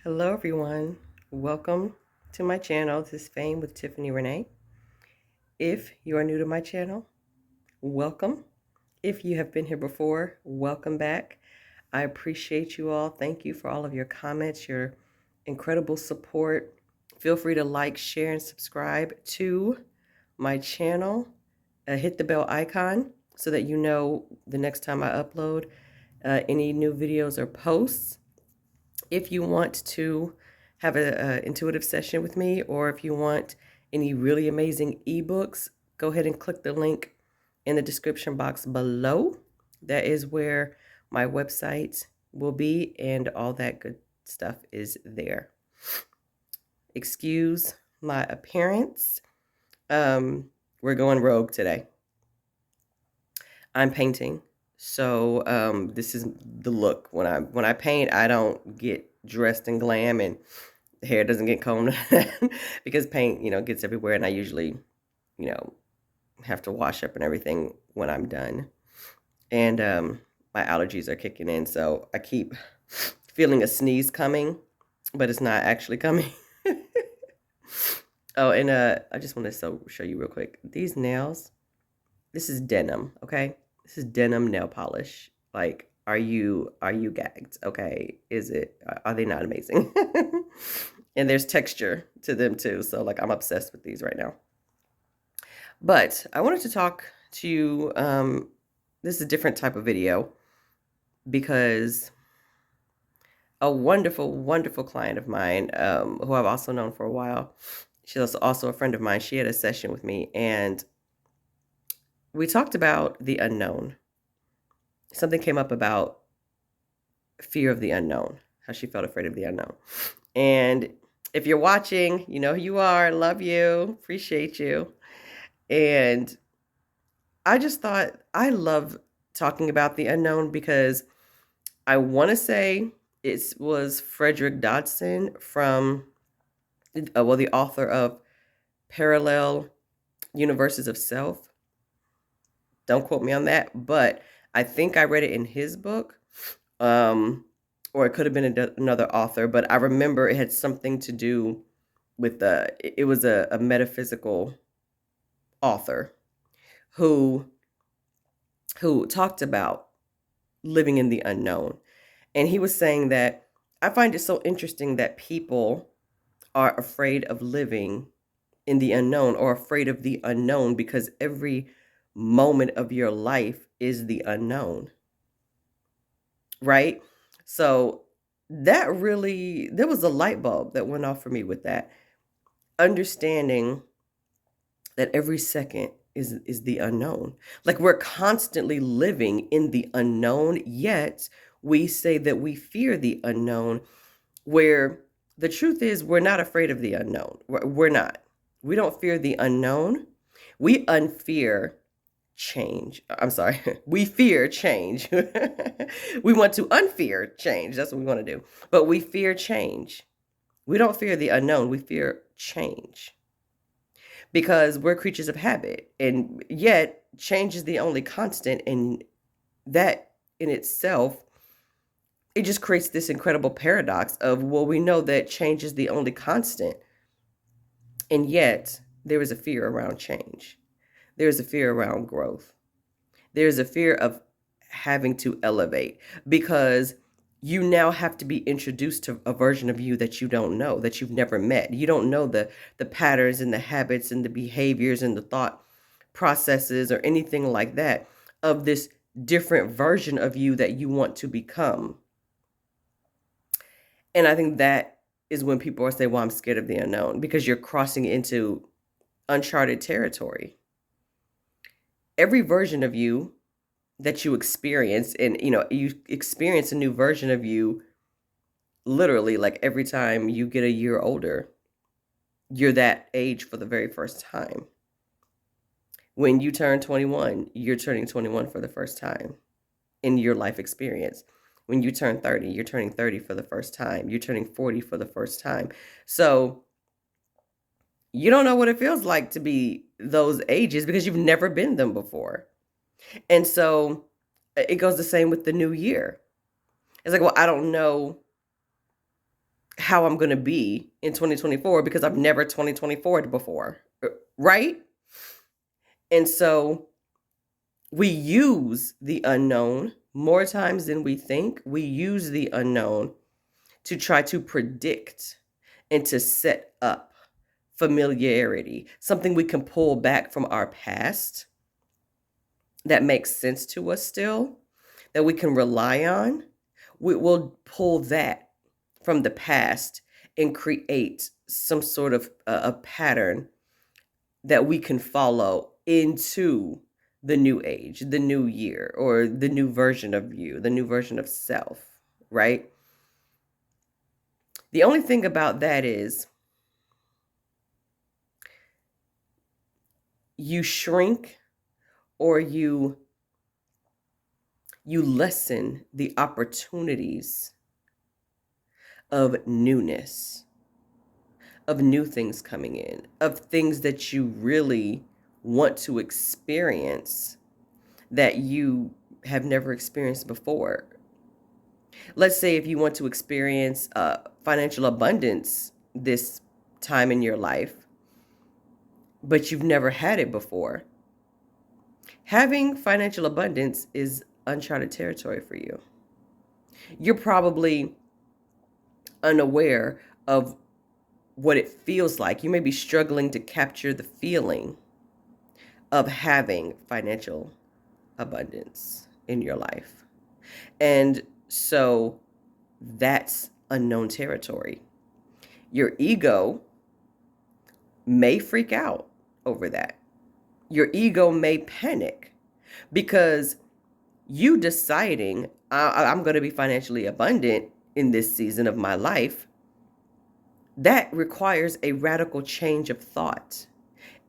Hello everyone, welcome to my channel. This is Fame with Tiffany Renee. If you are new to my channel, welcome. If you have been here before, welcome back. I appreciate you all. Thank you for all of your comments, your incredible support. Feel free to like, share, and subscribe to my channel. Hit the bell icon so that you know the next time I upload any new videos or posts. If you want to have an intuitive session with me, or if you want any really amazing ebooks, go ahead and click the link in the description box below. That is where my website will be, and all that good stuff is there. Excuse my appearance. We're going rogue today. I'm painting, so this is the look. When I paint, I don't get dressed in glam and the hair doesn't get combed because paint, gets everywhere, and I usually, have to wash up and everything when I'm done. And my allergies are kicking in, so I keep feeling a sneeze coming, but it's not actually coming. Oh, and I just want to show you real quick. These nails, this is denim, okay? This is denim nail polish. Like, are you gagged? Okay, are they not amazing? And there's texture to them too. So like, I'm obsessed with these right now. But I wanted to talk to you. This is a different type of video because a wonderful, wonderful client of mine, who I've also known for a while, she's also a friend of mine. She had a session with me, and we talked about the unknown. Something came up about fear of the unknown, how she felt afraid of the unknown. And if you're watching, you know who you are. Love you. Appreciate you. And I just thought, I love talking about the unknown because I want to say it was Frederick Dodson from, the author of Parallel Universes of Self. Don't quote me on that, but I think I read it in his book, or it could have been another author, but I remember it had something to do with it was a metaphysical author who talked about living in the unknown. And he was saying that I find it so interesting that people are afraid of living in the unknown, or afraid of the unknown, because every moment of your life is the unknown, right? So there was a light bulb that went off for me with that, understanding that every second is the unknown. Like, we're constantly living in the unknown, yet we say that we fear the unknown, where the truth is we're not afraid of the unknown. We're not. We don't fear the unknown. We unfear change. I'm sorry. We fear change. We want to unfear change. That's what we want to do. But we fear change. We don't fear the unknown. We fear change, because we're creatures of habit, and yet change is the only constant. And that in itself, it just creates this incredible paradox of, well, we know that change is the only constant, and yet there is a fear around change. There's a fear around growth. There's a fear of having to elevate, because you now have to be introduced to a version of you that you don't know, that you've never met. You don't know the patterns and the habits and the behaviors and the thought processes or anything like that of this different version of you that you want to become. And I think that is when people are saying, well, I'm scared of the unknown, because you're crossing into uncharted territory. Every version of you that you experience, and you experience a new version of you literally, like, every time you get a year older, you're that age for the very first time. When you turn 21, you're turning 21 for the first time in your life experience. When you turn 30, you're turning 30 for the first time. You're turning 40 for the first time. So you don't know what it feels like to be those ages, because you've never been them before. And so it goes the same with the new year. It's like, well, I don't know how I'm going to be in 2024 because I've never 2024'd before, right? And so we use the unknown more times than we think. We use the unknown to try to predict and to set up familiarity, something we can pull back from our past that makes sense to us still, that we can rely on. We'll pull that from the past and create some sort of a pattern that we can follow into the new age, the new year, or the new version of you, the new version of self, right? The only thing about that is you shrink or you lessen the opportunities of newness, of new things coming in, of things that you really want to experience that you have never experienced before. Let's say if you want to experience financial abundance this time in your life, but you've never had it before. Having financial abundance is uncharted territory for you. You're probably unaware of what it feels like. You may be struggling to capture the feeling of having financial abundance in your life. And so that's unknown territory. Your ego may freak out over that. Your ego may panic because you deciding I'm going to be financially abundant in this season of my life, that requires a radical change of thought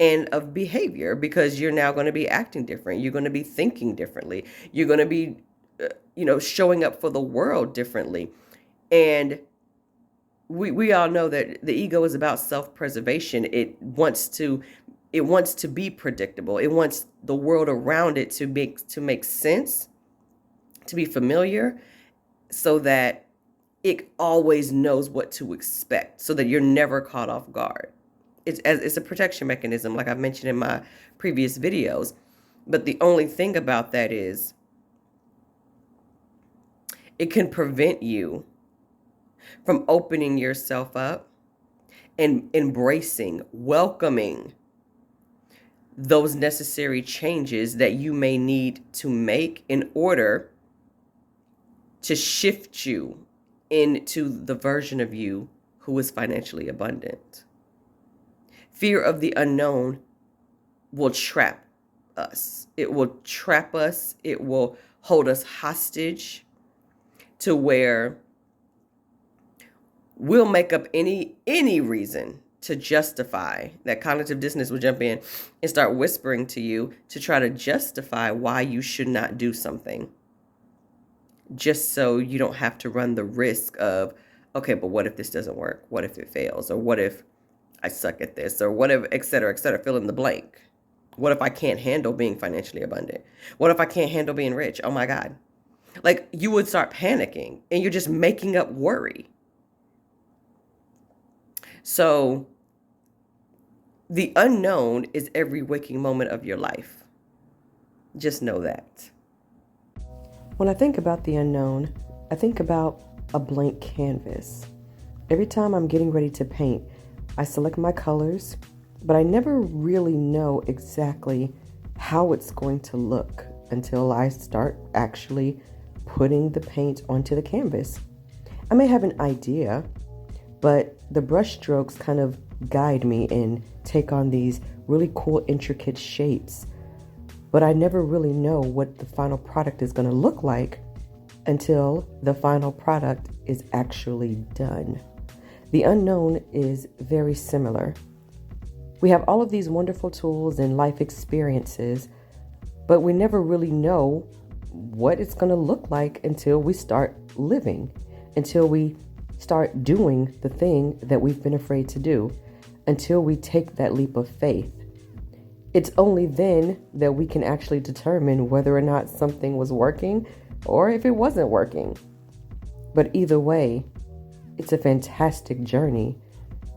and of behavior, because you're now going to be acting different. You're going to be thinking differently. You're going to be, showing up for the world differently. And we all know that the ego is about self-preservation. It wants to be predictable. It wants the world around it to make sense, to be familiar, so that it always knows what to expect, so that you're never caught off guard. It's a protection mechanism, like I've mentioned in my previous videos. But the only thing about that is it can prevent you from opening yourself up and embracing, welcoming those necessary changes that you may need to make in order to shift you into the version of you who is financially abundant. Fear of the unknown will trap us. It will trap us. It will hold us hostage to where we'll make up any reason to justify. That cognitive dissonance will jump in and start whispering to you to try to justify why you should not do something, just so you don't have to run the risk of, okay, but what if this doesn't work? What if it fails? Or what if I suck at this? Or whatever, et cetera, fill in the blank. What if I can't handle being financially abundant? What if I can't handle being rich? Oh my God. Like, you would start panicking and you're just making up worry. So the unknown is every waking moment of your life. Just know that. When I think about the unknown, I think about a blank canvas. Every time I'm getting ready to paint, I select my colors, but I never really know exactly how it's going to look until I start actually putting the paint onto the canvas. I may have an idea, but the brush strokes kind of guide me and take on these really cool, intricate shapes. But I never really know what the final product is going to look like until the final product is actually done. The unknown is very similar. We have all of these wonderful tools and life experiences, but we never really know what it's going to look like until we start living, until we start doing the thing that we've been afraid to do, until we take that leap of faith. It's only then that we can actually determine whether or not something was working or if it wasn't working. But either way, it's a fantastic journey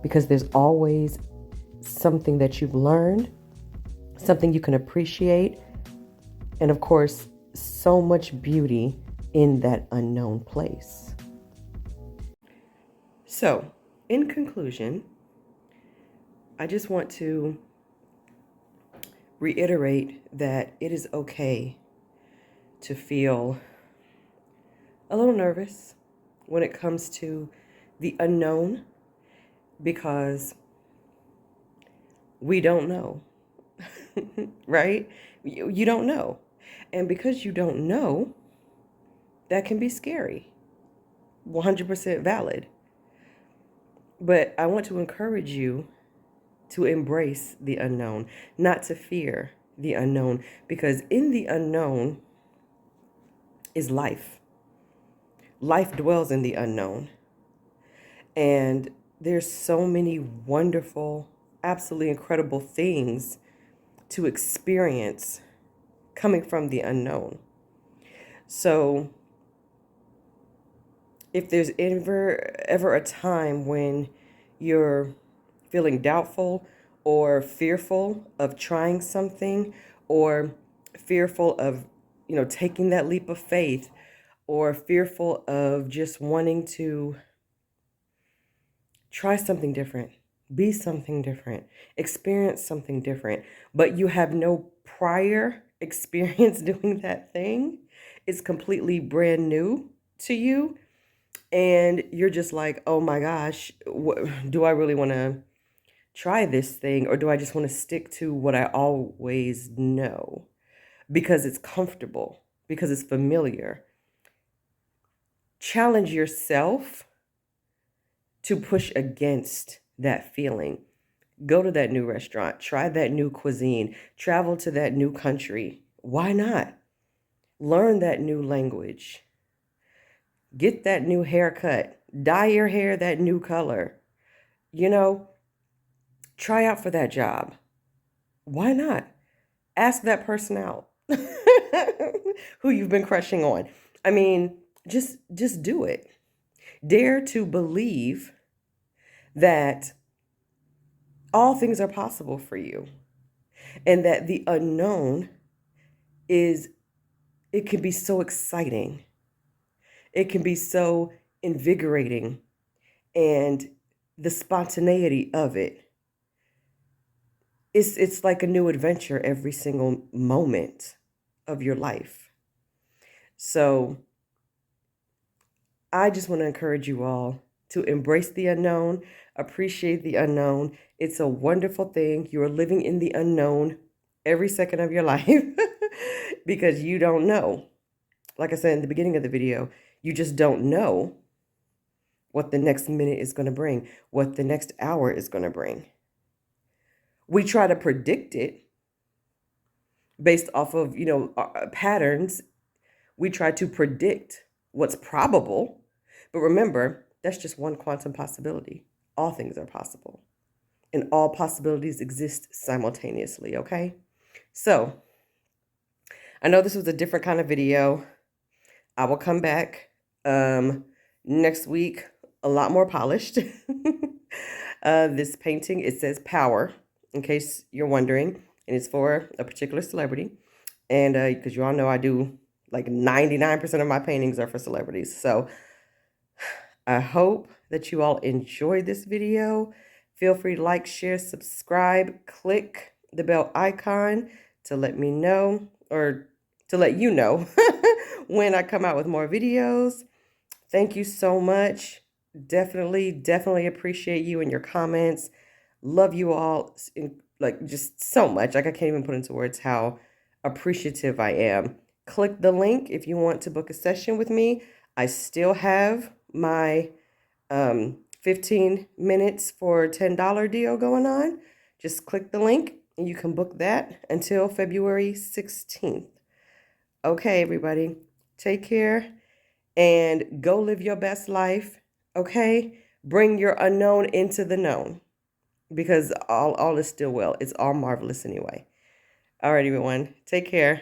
because there's always something that you've learned, something you can appreciate, and of course, so much beauty in that unknown place. So, in conclusion, I just want to reiterate that it is okay to feel a little nervous when it comes to the unknown because we don't know, right? You don't know. And because you don't know, that can be scary, 100% valid. But I want to encourage you to embrace the unknown, not to fear the unknown, because in the unknown is life. Life dwells in the unknown. And there's so many wonderful, absolutely incredible things to experience coming from the unknown. So if there's ever a time when you're feeling doubtful or fearful of trying something or fearful of, taking that leap of faith or fearful of just wanting to try something different, be something different, experience something different, but you have no prior experience doing that thing, it's completely brand new to you, and you're just like, oh my gosh, do I really want to try this thing, or do I just want to stick to what I always know because it's comfortable, because it's familiar? Challenge yourself to push against that feeling. Go to that new restaurant, try that new cuisine, travel to that new country. Why not? Learn that new language. Get that new haircut. Dye your hair that new color. Try out for that job. Why not? Ask that person out who you've been crushing on. I mean, just do it. Dare to believe that all things are possible for you and that the unknown it can be so exciting. It can be so invigorating, and the spontaneity of it. It's like a new adventure every single moment of your life. So I just want to encourage you all to embrace the unknown, appreciate the unknown. It's a wonderful thing. You are living in the unknown every second of your life because you don't know. Like I said in the beginning of the video, you just don't know what the next minute is going to bring, what the next hour is going to bring. We try to predict it based off of, patterns. We try to predict what's probable. But remember, that's just one quantum possibility. All things are possible. And all possibilities exist simultaneously, okay? So, I know this was a different kind of video. I will come back next week, a lot more polished. This painting, it says Power, in case you're wondering. And it's for a particular celebrity. And because you all know I do, like 99% of my paintings are for celebrities. So, I hope that you all enjoyed this video. Feel free to like, share, subscribe, click the bell icon to let me know, or to let you know when I come out with more videos. Thank you so much. Definitely appreciate you and your comments. Love you all, just so much. Like I can't even put into words how appreciative I am. Click the link if you want to book a session with me. I still have my 15 minutes for $10 deal going on. Just click the link and you can book that until February 16th. Okay, everybody, take care and go live your best life. Okay, bring your unknown into the known, because all is still well. It's all marvelous anyway. All right, everyone, take care.